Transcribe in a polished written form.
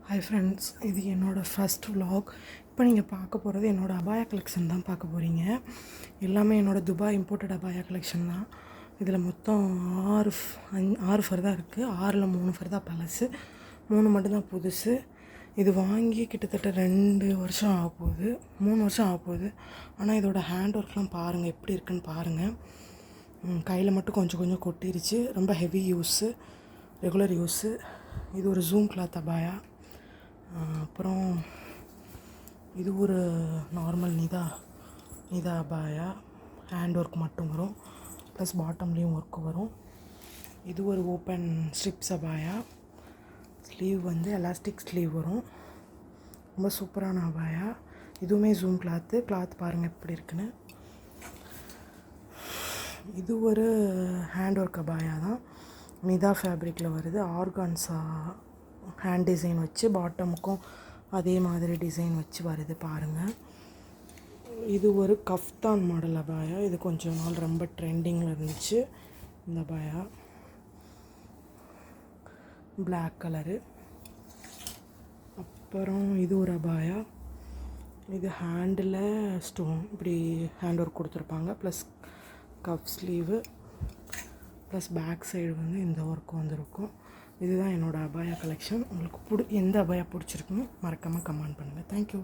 Hi friends, இது என்னோடய first vlog. இப்போ நீங்கள் பார்க்க போகிறது என்னோடய அபாயா கலெக்ஷன் தான் பார்க்க போகிறீங்க. எல்லாமே என்னோடய துபாய் இம்போர்ட்டட் அபாயா கலெக்ஷன் தான். இதில் மொத்தம் 6 ஃபர்தா இருக்குது. 6ல் 3 ஃபர்தா பழசு, 3 மட்டும்தான் புதுசு. இது வாங்கி கிட்டத்தட்ட 2 வருஷம் ஆக போகுது, 3 வருஷம் ஆக போகுது. ஆனால் இதோட ஹேண்ட் ஒர்க்லாம் பாருங்கள் எப்படி இருக்குன்னு பாருங்கள். கையில் மட்டும் கொஞ்சம் கொஞ்சம் கொட்டிருச்சு. ரொம்ப ஹெவி யூஸு, ரெகுலர் யூஸு. இது ஒரு ஜூம் கிளாத் அபாயா. அப்புறம் இது ஒரு நார்மல் நிதா அபாயா. ஹேண்ட் ஒர்க் மட்டும் வரும், ப்ளஸ் பாட்டம்லேயும் ஒர்க்கு வரும். இது ஒரு ஓப்பன் ஸ்ட்ரிப்ஸ் அபாயா. ஸ்லீவ் வந்து எலாஸ்டிக் ஸ்லீவ் வரும். ரொம்ப சூப்பரான அபாயா. இதுவுமே ஜூம் கிளாத் பாருங்கள் எப்படி இருக்குன்னு. இது ஒரு ஹேண்ட் ஒர்க் அபாயா தான். நிதா ஃபேப்ரிக்கில் வருது. ஆர்கான்ஸா ஹேண்ட் டிசைன் வச்சு, பாட்டமுக்கும் அதே மாதிரி டிசைன் வச்சு வருது பாருங்கள். இது ஒரு கஃப்தான் மாடல் அபாயா. இது கொஞ்சம் நாள் ரொம்ப ட்ரெண்டிங்கில் இருந்துச்சு இந்த அபாயா. Black colour. அப்புறம் இது ஒரு அபாயா. இது ஹேண்டில் ஸ்டோன் இப்படி ஹேண்ட் ஒர்க் கொடுத்துருப்பாங்க, plus cuff sleeve, plus back side வந்து இந்த ஒர்க் வந்துருக்கும். இதுதான் என்னோடய அபாயா கலெக்ஷன். உங்களுக்கு எந்த அபாயா பிடிச்சிருக்குன்னு மறக்காமல் கமெண்ட் பண்ணுங்கள். தேங்க்யூ.